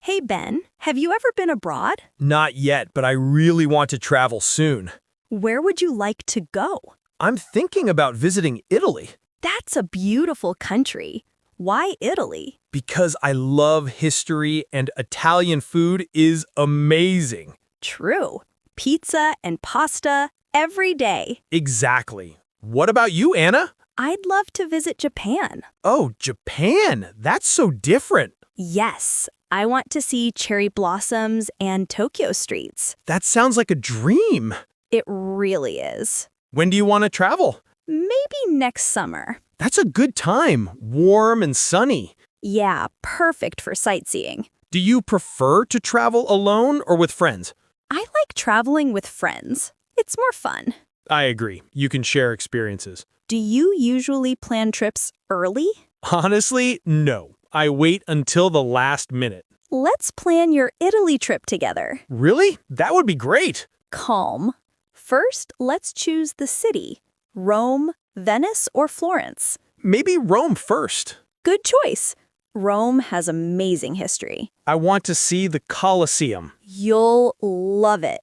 Hey Ben, have you ever been abroad? Not yet, but I really want to travel soon. Where would you like to go? I'm thinking about visiting Italy That's a beautiful country. Why Italy? because I love history and Italian food is amazing. True. Pizza and pasta every day. Exactly. What about you, Anna? I'd love to visit Japan. Oh, Japan. That's so different. Yes, I want to see cherry blossoms and Tokyo streets. That sounds like a dream. It really is. When do you want to travel? Maybe next summer. That's a good time, warm and sunny. Yeah, perfect for sightseeing. Do you prefer to travel alone or with friends? I like traveling with friends. It's more fun. I agree. You can share experiences. Do you usually plan trips early? Honestly, no. I wait until the last minute. Let's plan your Italy trip together. Really? That would be great. Calm. First, let's choose the city. Rome, Venice, or Florence? Maybe Rome first. Good choice. Rome has amazing history. I want to see the Colosseum. You'll love it.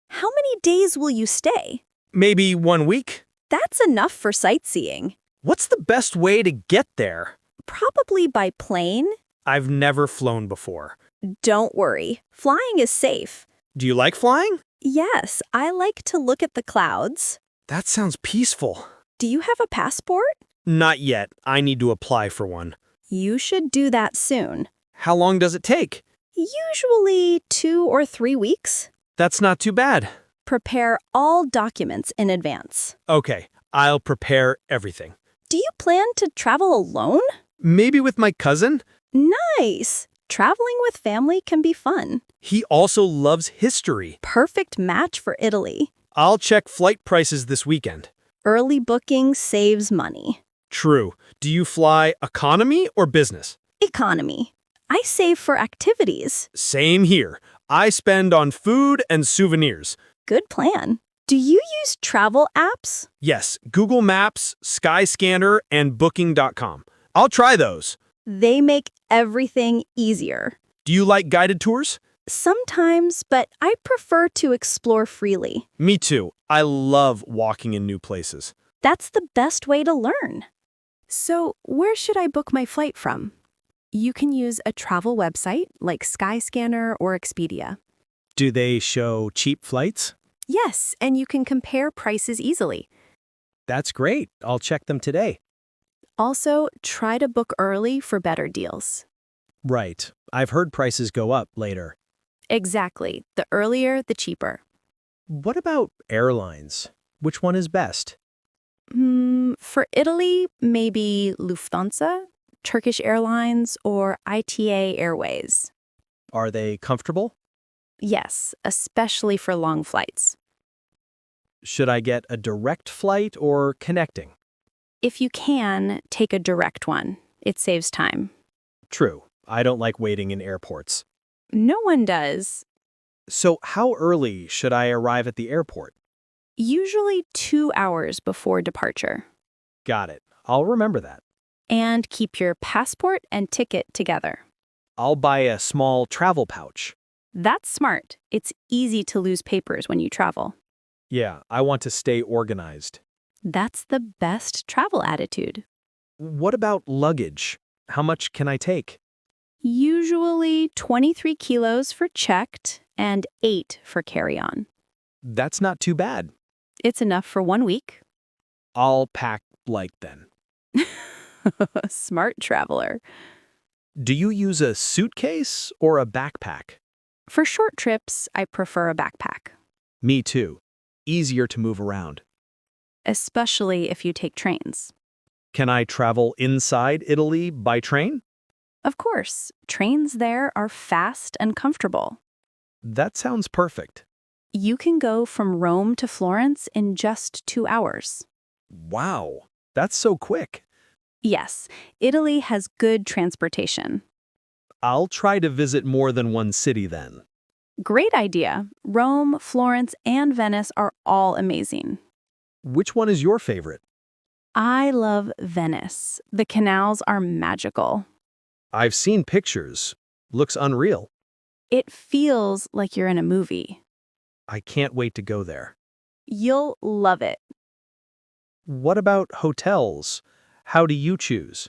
How many days will you stay? Maybe 1 week? That's enough for sightseeing. What's the best way to get there? Probably by plane. I've never flown before. Don't worry, flying is safe. Do you like flying? Yes, I like to look at the clouds. That sounds peaceful. Do you have a passport? Not yet. I need to apply for one. You should do that soon. How long does it take? Usually 2 or 3 weeks. That's not too bad. Prepare all documents in advance. Okay, I'll prepare everything. Do you plan to travel alone? Maybe with my cousin? Nice! Traveling with family can be fun. He also loves history. Perfect match for Italy. I'll check flight prices this weekend. Early booking saves money. True. Do you fly economy or business? Economy. I save for activities. Same here. I spend on food and souvenirs. Good plan. Do you use travel apps? Yes, Google Maps, Skyscanner, and Booking.com. I'll try those. They make everything easier. Do you like guided tours? Sometimes, but I prefer to explore freely. Me too. I love walking in new places. That's the best way to learn. So, where should I book my flight from? You can use a travel website like Skyscanner or Expedia. Do they show cheap flights? Yes, and you can compare prices easily. That's great. I'll check them today. Also, try to book early for better deals. Right. I've heard prices go up later. Exactly. The earlier, the cheaper. What about airlines? Which one is best? For Italy, maybe Lufthansa, Turkish Airlines, or ITA Airways. Are they comfortable? Yes, especially for long flights. Should I get a direct flight or connecting? If you can, take a direct one. It saves time. True. I don't like waiting in airports. No one does. So how early should I arrive at the airport? Usually 2 hours before departure. Got it. I'll remember that. And keep your passport and ticket together. I'll buy a small travel pouch. That's smart. It's easy to lose papers when you travel. Yeah, I want to stay organized. That's the best travel attitude. What about luggage? How much can I take? Usually 23 kilos for checked and 8 for carry-on. That's not too bad. It's enough for 1 week. I'll pack light then. Smart traveler. Do you use a suitcase or a backpack? For short trips, I prefer a backpack, Me too. Easier to move around. especially if you take trains. Can I travel inside Italy by train? Of course, trains there are fast and comfortable. That sounds perfect. You can go from Rome to Florence in just 2 hours. Wow, that's so quick. Yes, Italy has good transportation. I'll try to visit more than one city then. Great idea. Rome, Florence, and Venice are all amazing. Which one is your favorite? I love Venice. The canals are magical. I've seen pictures. Looks unreal. It feels like you're in a movie. I can't wait to go there. You'll love it. What about hotels? How do you choose?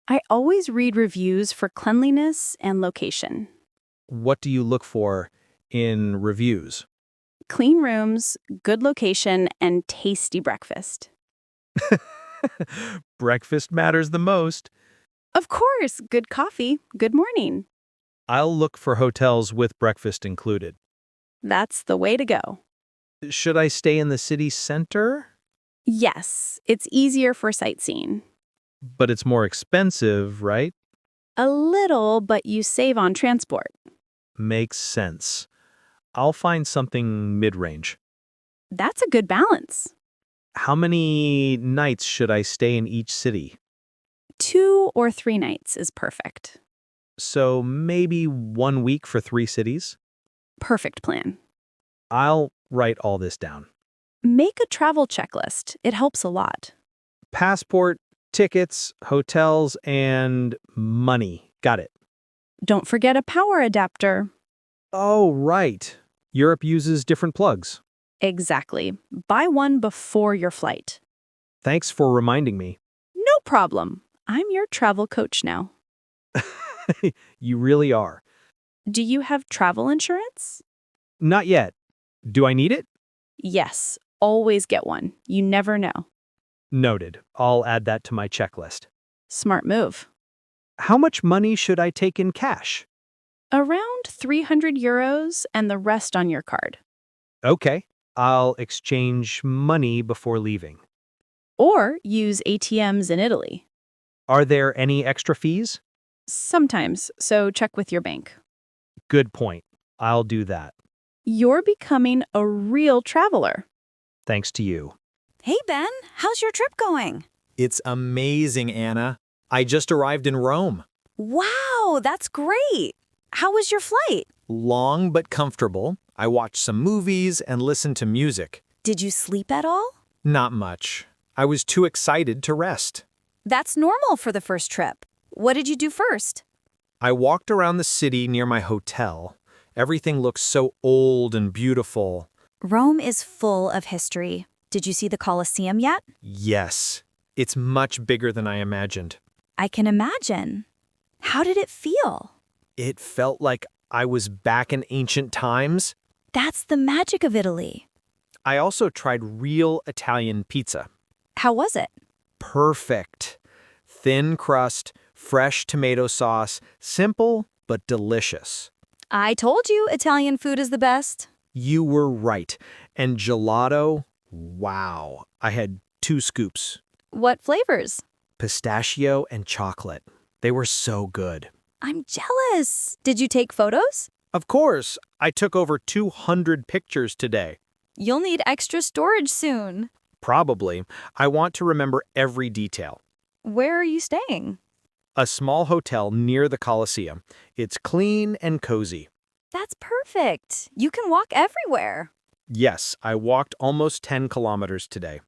I always read reviews for cleanliness and location. What do you look for in reviews? Clean rooms, good location, and tasty breakfast. Breakfast matters the most. Of course, good coffee, good morning. I'll look for hotels with breakfast included. That's the way to go. Should I stay in the city center? Yes, it's easier for sightseeing. But it's more expensive, right? A little, but you save on transport. Makes sense. I'll find something mid-range. That's a good balance. How many nights should I stay in each city? 2 or 3 nights is perfect. So maybe 1 week for 3 cities? Perfect plan. I'll write all this down. Make a travel checklist. It helps a lot. Passport, tickets, hotels, and money. Got it. Don't forget a power adapter. Oh, right. Europe uses different plugs. Exactly. Buy one before your flight. Thanks for reminding me. No problem. I'm your travel coach now. You really are. Do you have travel insurance? Not yet. Do I need it? Yes, always get one. You never know. Noted. I'll add that to my checklist. Smart move. How much money should I take in cash? Around 300 euros and the rest on your card. Okay. I'll exchange money before leaving. Or use ATMs in Italy. Are there any extra fees? Sometimes, so check with your bank. Good point. I'll do that. You're becoming a real traveler. Thanks to you. Hey, Ben, how's your trip going? It's amazing, Anna. I just arrived in Rome. Wow, that's great. How was your flight? Long but comfortable. I watched some movies and listened to music. Did you sleep at all? Not much. I was too excited to rest. That's normal for the first trip. What did you do first? I walked around the city near my hotel. Everything looks so old and beautiful. Rome is full of history. Did you see the Colosseum yet? Yes, it's much bigger than I imagined. I can imagine. How did it feel? It felt like I was back in ancient times. That's the magic of Italy. I also tried real Italian pizza. How was it? Perfect. Thin crust, fresh tomato sauce, simple but delicious. I told you Italian food is the best. You were right. And gelato, wow. I had 2 scoops. What flavors? Pistachio and chocolate. They were so good. I'm jealous. Did you take photos? Of course, I took over 200 pictures today. You'll need extra storage soon. Probably. I want to remember every detail. Where are you staying? A small hotel near the Colosseum. It's clean and cozy. That's perfect. You can walk everywhere. Yes, I walked almost 10 kilometers today.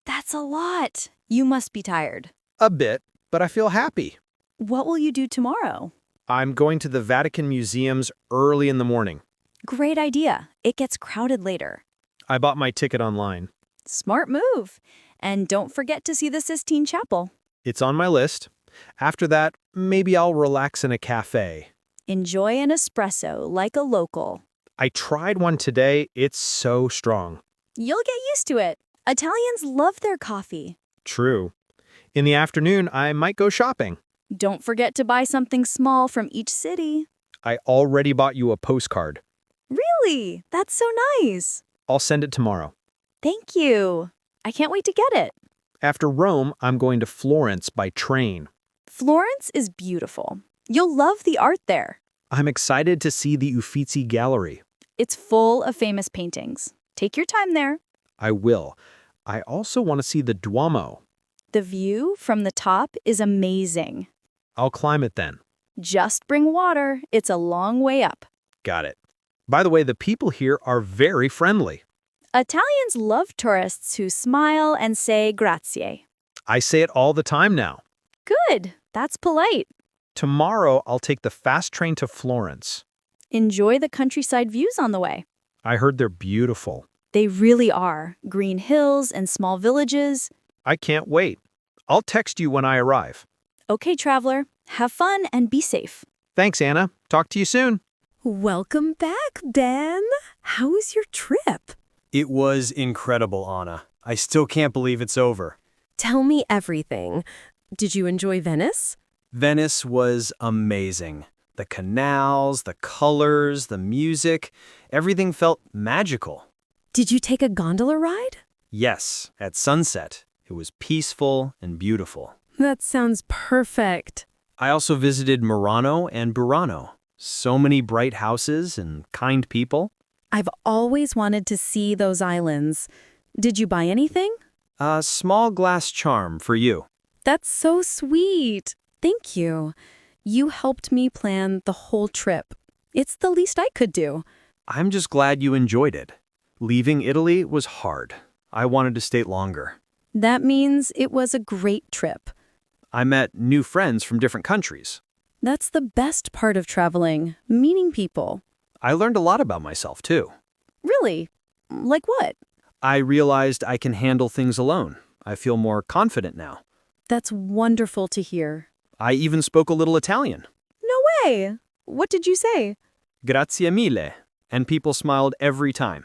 That's a lot. You must be tired. A bit, but I feel happy. What will you do tomorrow? I'm going to the Vatican museums early in the morning. Great idea. It gets crowded later. I bought my ticket online. Smart move. And don't forget to see the Sistine Chapel. It's on my list. After that, maybe I'll relax in a cafe. Enjoy an espresso like a local. I tried one today. It's so strong. You'll get used to it. Italians love their coffee. True. In the afternoon, I might go shopping. Don't forget to buy something small from each city. I already bought you a postcard. Really? That's so nice. I'll send it tomorrow. Thank you. I can't wait to get it. After Rome, I'm going to Florence by train. Florence is beautiful. You'll love the art there. I'm excited to see the Uffizi Gallery. It's full of famous paintings. Take your time there. I will. I also want to see the Duomo. The view from the top is amazing. I'll climb it then. Just bring water. It's a long way up. Got it. By the way, the people here are very friendly. Italians love tourists who smile and say grazie. I say it all the time now. Good. That's polite. Tomorrow, I'll take the fast train to Florence. Enjoy the countryside views on the way. I heard they're beautiful. They really are. Green hills and small villages. I can't wait. I'll text you when I arrive. Okay, traveler. Have fun and be safe. Thanks, Anna. Talk to you soon. Welcome back, Ben. How was your trip? It was incredible, Anna. I still can't believe it's over. Tell me everything. Did you enjoy Venice? Venice was amazing. The canals, the colors, the music, everything felt magical. Did you take a gondola ride? Yes, at sunset. It was peaceful and beautiful. That sounds perfect. I also visited Murano and Burano. So many bright houses and kind people. I've always wanted to see those islands. Did you buy anything? A small glass charm for you. That's so sweet. Thank you. You helped me plan the whole trip. It's the least I could do. I'm just glad you enjoyed it. Leaving Italy was hard. I wanted to stay longer. That means it was a great trip. I met new friends from different countries. That's the best part of traveling, meeting people. I learned a lot about myself, too. Really? Like what? I realized I can handle things alone. I feel more confident now. That's wonderful to hear. I even spoke a little Italian. No way! What did you say? Grazie mille. And people smiled every time.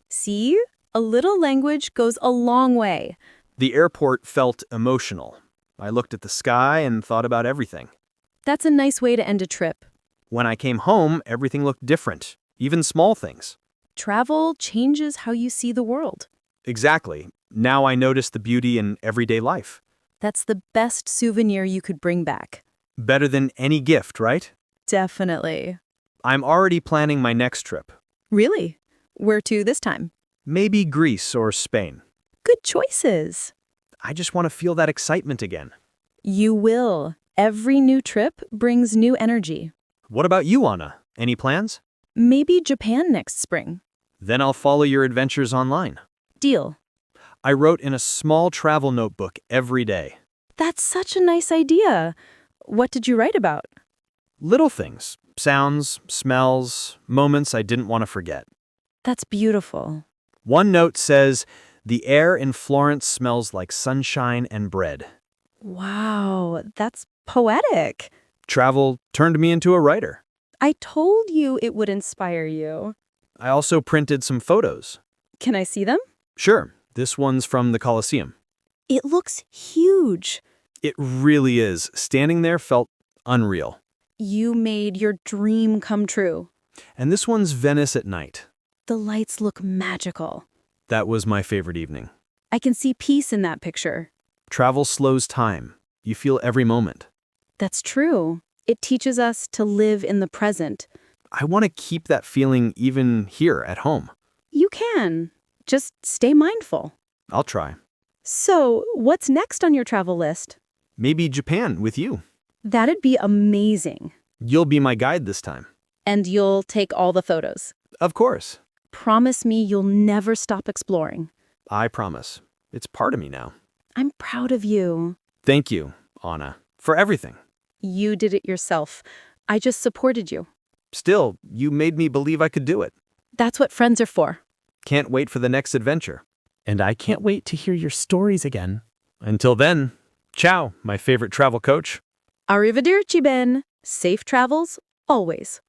See? A little language goes a long way. The airport felt emotional. I looked at the sky and thought about everything. That's a nice way to end a trip. When I came home, everything looked different, even small things. Travel changes how you see the world. Exactly. Now I notice the beauty in everyday life. That's the best souvenir you could bring back. Better than any gift, right? Definitely. I'm already planning my next trip. Really? Where to this time? Maybe Greece or Spain. Good choices. I just want to feel that excitement again. You will. Every new trip brings new energy. What about you, Anna? Any plans? Maybe Japan next spring. Then I'll follow your adventures online. Deal. I wrote in a small travel notebook every day. That's such a nice idea. What did you write about? Little things. Sounds, smells, moments I didn't want to forget. That's beautiful. One note says, "The air in Florence smells like sunshine and bread." Wow, that's poetic. Travel turned me into a writer. I told you it would inspire you. I also printed some photos. Can I see them? Sure, this one's from the Colosseum. It looks huge. It really is. Standing there felt unreal. You made your dream come true. And this one's Venice at night. The lights look magical. That was my favorite evening. I can see peace in that picture. Travel slows time. You feel every moment. That's true. It teaches us to live in the present. I want to keep that feeling even here at home. You can. Just stay mindful. I'll try. So, what's next on your travel list? Maybe Japan with you. That'd be amazing. You'll be my guide this time. And you'll take all the photos. Of course. Promise me you'll never stop exploring. I promise. It's part of me now. I'm proud of you. Thank you, Anna, for everything. You did it yourself. I just supported you. Still, you made me believe I could do it. That's what friends are for. Can't wait for the next adventure. And I can't wait to hear your stories again. Until then, ciao, my favorite travel coach. Arrivederci, Ben. Safe travels, always.